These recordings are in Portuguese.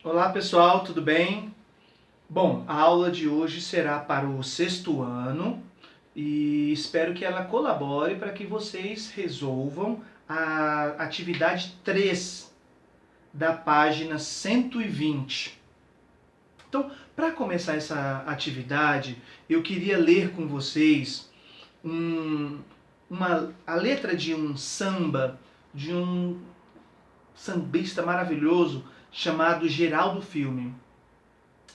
Olá pessoal, tudo bem? Bom, a aula de hoje será para o sexto ano e espero que ela colabore para que vocês resolvam a atividade 3 da página 120. Então, para começar essa atividade, eu queria ler com vocês a letra de um samba, de um sambista maravilhoso chamado Geraldo Filme.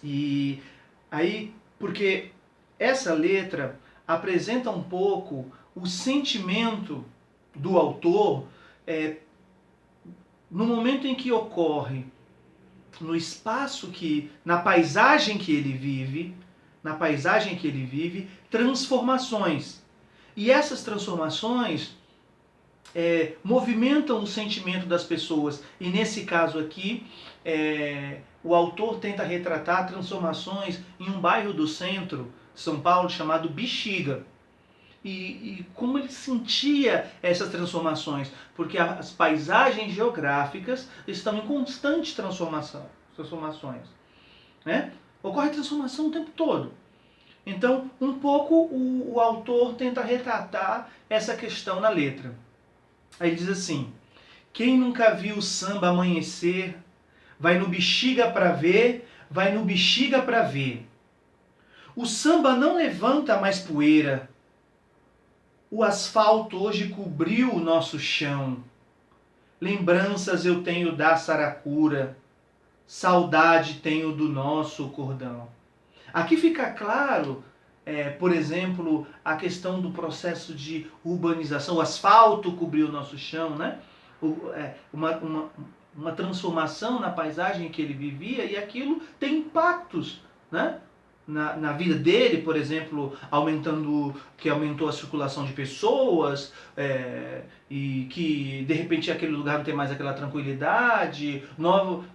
E aí, porque essa letra apresenta um pouco o sentimento do autor no momento em que ocorre, no espaço que, na paisagem que ele vive, transformações. E essas transformações movimentam o sentimento das pessoas. E nesse caso aqui, o autor tenta retratar transformações em um bairro do centro de São Paulo chamado Bexiga. E como ele sentia essas transformações, porque as paisagens geográficas estão em constante transformações. Né? Ocorre transformação o tempo todo. Então, um pouco o autor tenta retratar essa questão na letra. Aí ele diz assim: quem nunca viu o samba amanhecer, vai no Bexiga pra ver, vai no Bexiga pra ver. O samba não levanta mais poeira. O asfalto hoje cobriu o nosso chão. Lembranças eu tenho da Saracura, saudade tenho do nosso cordão. Aqui fica claro, por exemplo, a questão do processo de urbanização. O asfalto cobriu o nosso chão, né? Uma transformação na paisagem que ele vivia, e aquilo tem impactos, né? Na vida dele, por exemplo, aumentou a circulação de pessoas, e que de repente aquele lugar não tem mais aquela tranquilidade,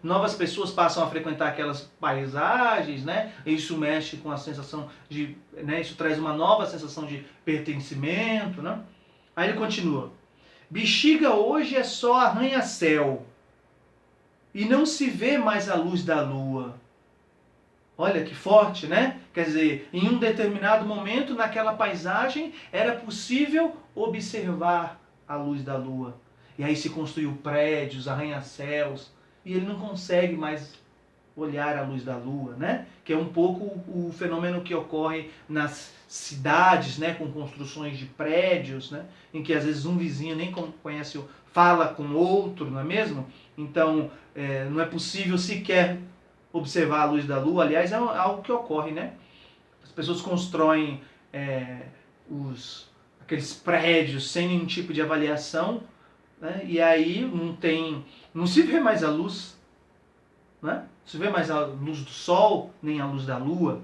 novas pessoas passam a frequentar aquelas paisagens, né? Isso mexe com a sensação de, né? Isso traz uma nova sensação de pertencimento, né? Aí ele continua: Bexiga hoje é só arranha-céu e não se vê mais a luz da lua. Olha que forte, né? Quer dizer, em um determinado momento, naquela paisagem, era possível observar a luz da lua. E aí se construiu prédios, arranha-céus, e ele não consegue mais olhar a luz da lua, né? Que é um pouco o fenômeno que ocorre nas cidades, né? Com construções de prédios, né? Em que às vezes um vizinho nem conhece, fala com outro, não é mesmo? Então, não é possível sequer observar a luz da lua. Aliás, é algo que ocorre, né? As pessoas constroem aqueles prédios sem nenhum tipo de avaliação, né? E aí não se vê mais a luz, né? Não se vê mais a luz do sol, nem a luz da lua.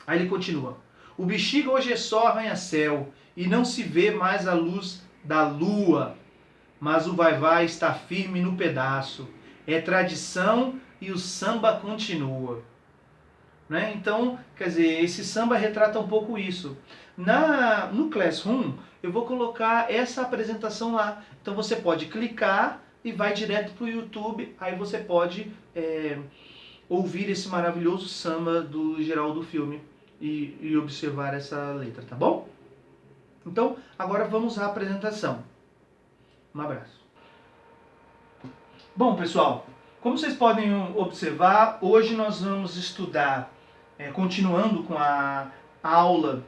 Aí ele continua: o Bexiga hoje é só arranha-céu e não se vê mais a luz da lua, mas o vai-vai está firme no pedaço. É tradição e o samba continua. Né? Então, quer dizer, esse samba retrata um pouco isso. No Classroom, eu vou colocar essa apresentação lá. Então você pode clicar e vai direto para o YouTube. Aí você pode ouvir esse maravilhoso samba do Geraldo Filme e observar essa letra, tá bom? Então, agora vamos à apresentação. Um abraço. Bom, pessoal, como vocês podem observar, hoje nós vamos estudar, continuando com a aula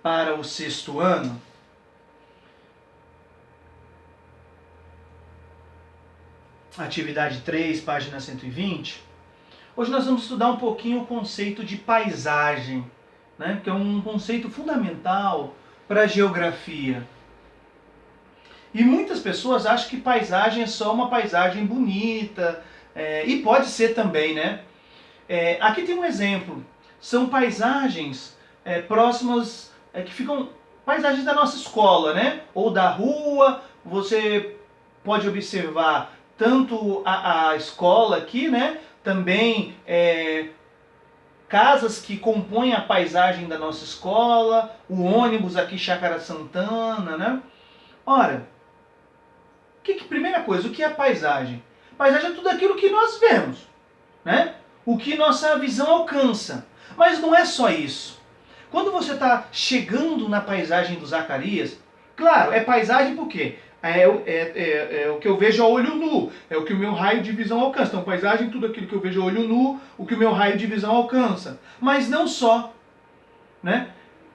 para o sexto ano, atividade 3, página 120. Hoje nós vamos estudar um pouquinho o conceito de paisagem, né, que é um conceito fundamental para a geografia. E muitas pessoas acham que paisagem é só uma paisagem bonita, e pode ser também, né? Aqui tem um exemplo. São paisagens próximas, que ficam paisagens da nossa escola, né? Ou da rua. Você pode observar tanto a escola aqui, né? Também casas que compõem a paisagem da nossa escola, o ônibus aqui, Chácara Santana, né? Ora, primeira coisa, o que é paisagem? Paisagem é tudo aquilo que nós vemos, né? O que nossa visão alcança. Mas não é só isso. Quando você está chegando na paisagem do Zacarias, claro, é paisagem por quê? É o que eu vejo a olho nu, é o que o meu raio de visão alcança. Então, paisagem, tudo aquilo que eu vejo a olho nu, o que o meu raio de visão alcança. Mas não só, né?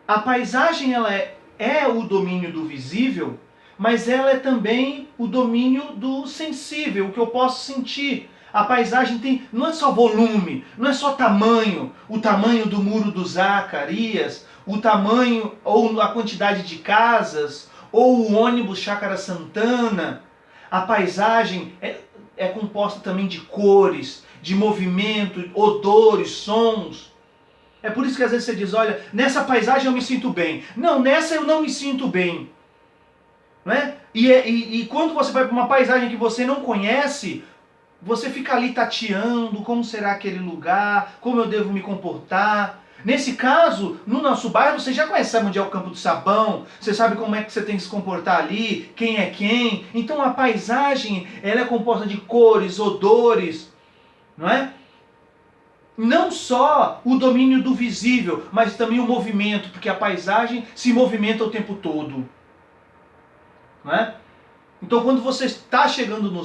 A paisagem ela é o domínio do visível, mas ela é também o domínio do sensível, o que eu posso sentir. A paisagem tem, não é só volume, não é só tamanho, o tamanho do muro do Zacarias, o tamanho ou a quantidade de casas, ou o ônibus Chácara Santana. A paisagem é composta também de cores, de movimento, odores, sons. É por isso que às vezes você diz, olha, nessa paisagem eu me sinto bem. Não, nessa eu não me sinto bem. Não é? E quando você vai para uma paisagem que você não conhece, você fica ali tateando, como será aquele lugar, como eu devo me comportar. Nesse caso, no nosso bairro, você já conhece, sabe onde é o Campo do Sabão, você sabe como é que você tem que se comportar ali, quem é quem. Então a paisagem, ela é composta de cores, odores, não é? Não só o domínio do visível, mas também o movimento, porque a paisagem se movimenta o tempo todo. Não é? Então quando você está chegando no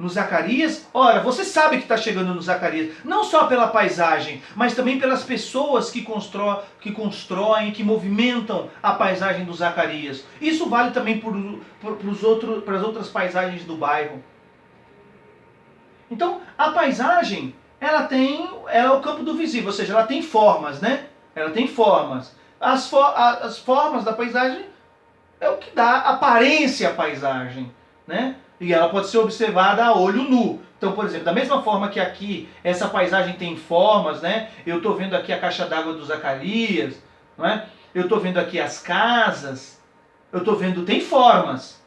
Zacarias, ora, você sabe que está chegando no Zacarias, não só pela paisagem, mas também pelas pessoas que constroem, que movimentam a paisagem do Zacarias. Isso vale também para as outras paisagens do bairro. Então, a paisagem, ela é o campo do visível, ou seja, ela tem formas, né? Ela tem formas. As formas da paisagem é o que dá aparência à paisagem, né? E ela pode ser observada a olho nu. Então, por exemplo, da mesma forma que aqui essa paisagem tem formas, né? Eu estou vendo aqui a caixa d'água do Zacarias, não é? Eu estou vendo aqui as casas, eu estou vendo, tem formas.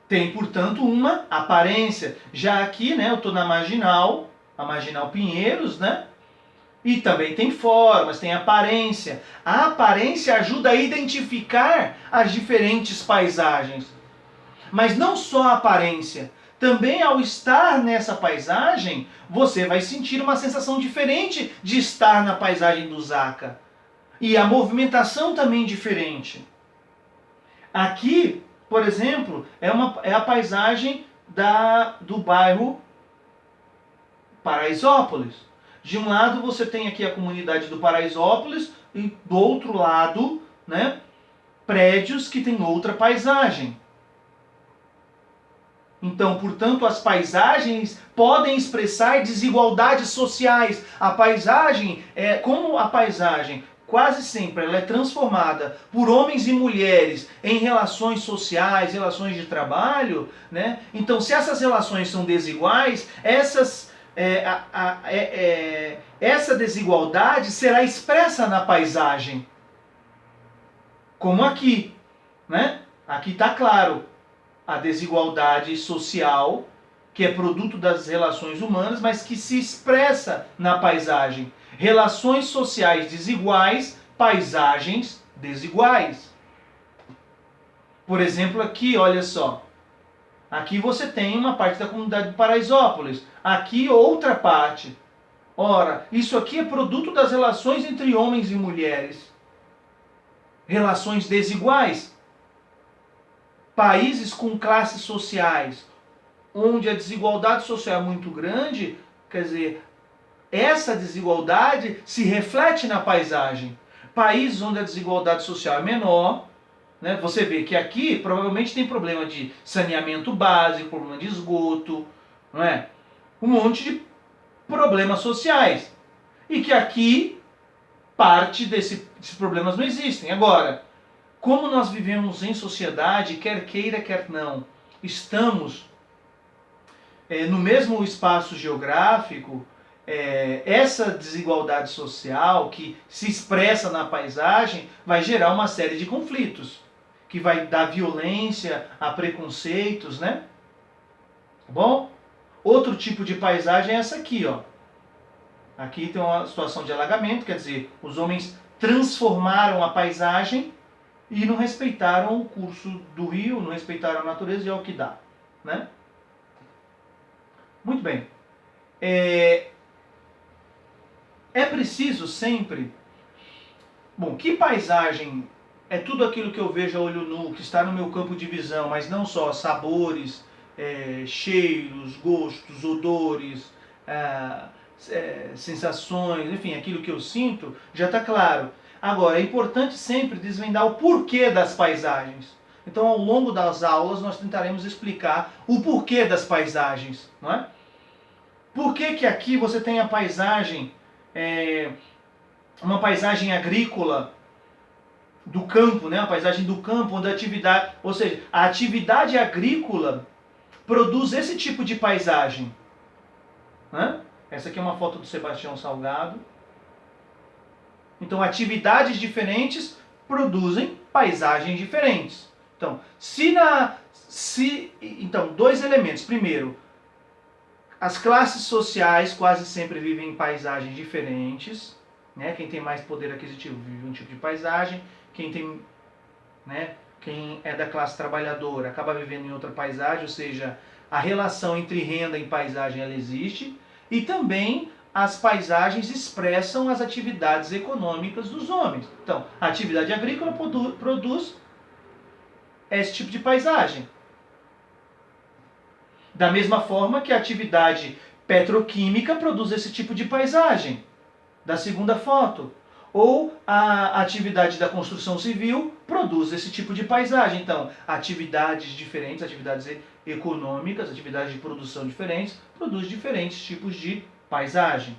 Tem, portanto, uma aparência. Já aqui, né, eu estou na Marginal, a Marginal Pinheiros, né? E também tem formas, tem aparência. A aparência ajuda a identificar as diferentes paisagens. Mas não só a aparência. Também ao estar nessa paisagem, você vai sentir uma sensação diferente de estar na paisagem do Zaca. E a movimentação também diferente. Aqui, por exemplo, é a paisagem do bairro Paraisópolis. De um lado você tem aqui a comunidade do Paraisópolis e do outro lado, né, prédios que têm outra paisagem. Então, portanto, as paisagens podem expressar desigualdades sociais. A paisagem, como a paisagem quase sempre ela é transformada por homens e mulheres em relações sociais, relações de trabalho, né? Então, se essas relações são desiguais, essa desigualdade será expressa na paisagem. Como aqui, né? Aqui está claro a desigualdade social, que é produto das relações humanas, mas que se expressa na paisagem. Relações sociais desiguais, paisagens desiguais. Por exemplo, aqui, olha só. Aqui você tem uma parte da comunidade de Paraisópolis. Aqui outra parte. Ora, isso aqui é produto das relações entre homens e mulheres. Relações desiguais. Países com classes sociais, onde a desigualdade social é muito grande, quer dizer, essa desigualdade se reflete na paisagem. Países onde a desigualdade social é menor, né, você vê que aqui provavelmente tem problema de saneamento básico, problema de esgoto, não é? Um monte de problemas sociais. E que aqui parte desses problemas não existem. Agora, como nós vivemos em sociedade, quer queira, quer não, estamos no mesmo espaço geográfico, essa desigualdade social que se expressa na paisagem vai gerar uma série de conflitos, que vai dar violência a preconceitos, né? Tá bom? Outro tipo de paisagem é essa aqui, ó. Aqui tem uma situação de alagamento, quer dizer, os homens transformaram a paisagem, e não respeitaram o curso do rio, não respeitaram a natureza e é o que dá, né? Muito bem. É preciso sempre... Bom, que paisagem é tudo aquilo que eu vejo a olho nu, que está no meu campo de visão, mas não só sabores, cheiros, gostos, odores, sensações, enfim, aquilo que eu sinto, já está claro. Agora, é importante sempre desvendar o porquê das paisagens. Então, ao longo das aulas, nós tentaremos explicar o porquê das paisagens, não é? Por que que aqui você tem a paisagem, uma paisagem agrícola do campo, né? A paisagem do campo, onde a atividade, ou seja, a atividade agrícola produz esse tipo de paisagem, né? Essa aqui é uma foto do Sebastião Salgado. Então, atividades diferentes produzem paisagens diferentes. Então, então, dois elementos. Primeiro, as classes sociais quase sempre vivem em paisagens diferentes, né? Quem tem mais poder aquisitivo vive um tipo de paisagem, quem é da classe trabalhadora acaba vivendo em outra paisagem, ou seja, a relação entre renda e paisagem ela existe, e também as paisagens expressam as atividades econômicas dos homens. Então, a atividade agrícola produz esse tipo de paisagem. Da mesma forma que a atividade petroquímica produz esse tipo de paisagem. Da segunda foto. Ou a atividade da construção civil produz esse tipo de paisagem. Então, atividades diferentes, atividades econômicas, atividades de produção diferentes, produz diferentes tipos de paisagem.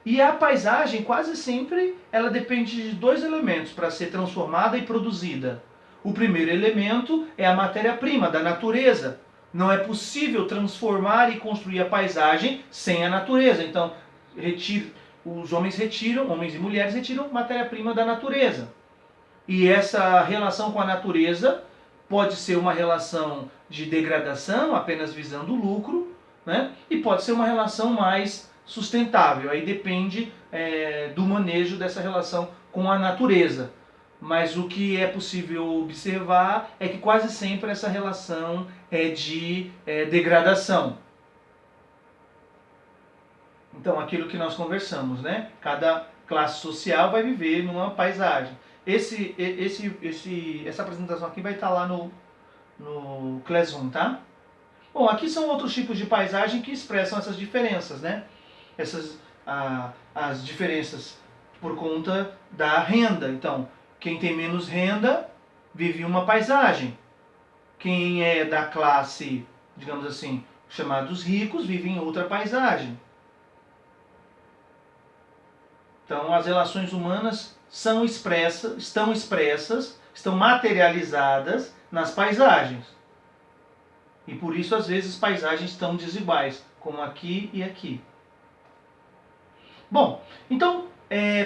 E a paisagem, quase sempre, ela depende de dois elementos para ser transformada e produzida. O primeiro elemento é a matéria-prima da natureza. Não é possível transformar e construir a paisagem sem a natureza. Então, os homens e mulheres retiram matéria-prima da natureza. E essa relação com a natureza pode ser uma relação de degradação, apenas visando o lucro, né? E pode ser uma relação mais sustentável. Aí depende do manejo dessa relação com a natureza. Mas o que é possível observar é que quase sempre essa relação é de degradação. Então, aquilo que nós conversamos, né? Cada classe social vai viver numa paisagem. Essa apresentação aqui vai estar lá no Classroom, tá? Bom, aqui são outros tipos de paisagem que expressam essas diferenças, né? As diferenças por conta da renda. Então, quem tem menos renda vive uma paisagem. Quem é da classe, digamos assim, chamados ricos, vive em outra paisagem. Então, as relações humanas estão expressas, estão materializadas nas paisagens. E por isso, às vezes, paisagens estão desiguais, como aqui e aqui. Bom, então,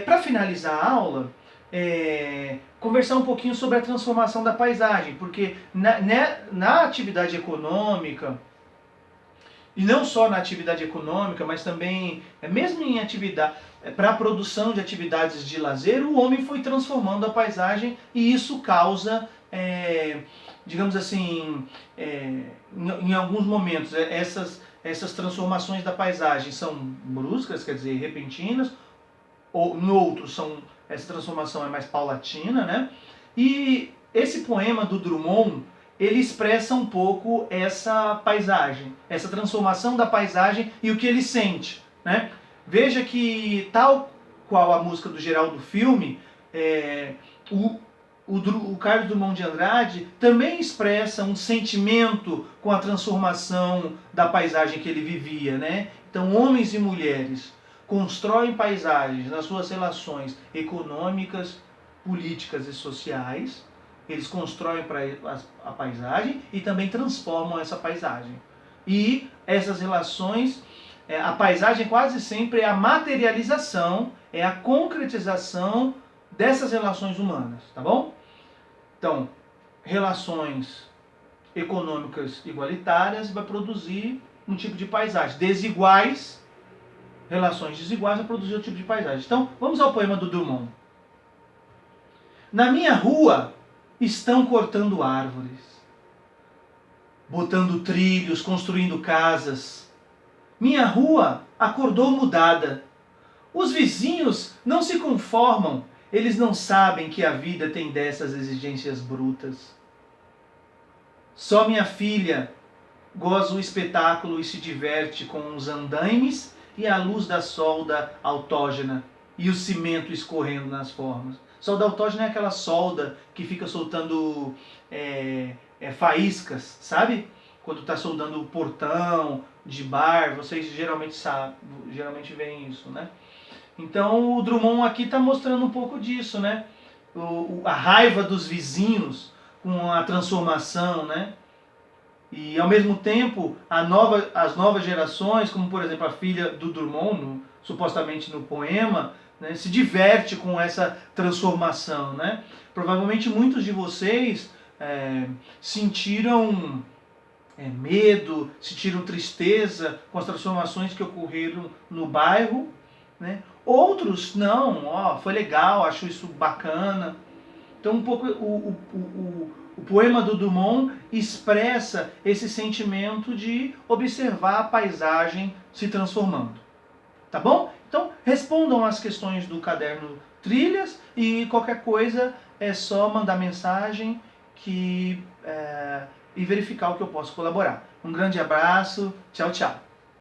para finalizar a aula, conversar um pouquinho sobre a transformação da paisagem, porque na atividade econômica, e não só na atividade econômica, mas também, mesmo em atividade, para a produção de atividades de lazer, o homem foi transformando a paisagem e isso causa, digamos assim, em alguns momentos, essas transformações da paisagem são bruscas, quer dizer, repentinas, ou em outros essa transformação é mais paulatina, né? E esse poema do Drummond, ele expressa um pouco essa paisagem, essa transformação da paisagem e o que ele sente, né? Veja que, tal qual a música do Geraldo Filme, o Carlos Drummond de Andrade também expressa um sentimento com a transformação da paisagem que ele vivia, né? Então, homens e mulheres constroem paisagens nas suas relações econômicas, políticas e sociais. Eles constroem a paisagem e também transformam essa paisagem. E essas relações, a paisagem quase sempre é a materialização, é a concretização dessas relações humanas, tá bom? Então, relações econômicas igualitárias vai produzir um tipo de paisagem. Desiguais, relações desiguais vai produzir outro tipo de paisagem. Então, vamos ao poema do Drummond. Na minha rua estão cortando árvores, botando trilhos, construindo casas. Minha rua acordou mudada. Os vizinhos não se conformam, eles não sabem que a vida tem dessas exigências brutas. Só minha filha goza o espetáculo e se diverte com os andaimes e a luz da solda autógena e o cimento escorrendo nas formas. Solda autógena é aquela solda que fica soltando faíscas, sabe? Quando está soldando o portão de bar, vocês geralmente sabem, geralmente veem isso, né? Então o Drummond aqui está mostrando um pouco disso, né? A raiva dos vizinhos com a transformação, né? E ao mesmo tempo as novas gerações, como por exemplo a filha do Drummond, supostamente no poema, né, se diverte com essa transformação, né? Provavelmente muitos de vocês sentiram medo, sentiram tristeza com as transformações que ocorreram no bairro, né? Outros não, foi legal, acho isso bacana. Então um pouco o poema do Drummond expressa esse sentimento de observar a paisagem se transformando. Tá bom? Então respondam as questões do caderno Trilhas e qualquer coisa é só mandar mensagem e verificar o que eu posso colaborar. Um grande abraço, tchau, tchau.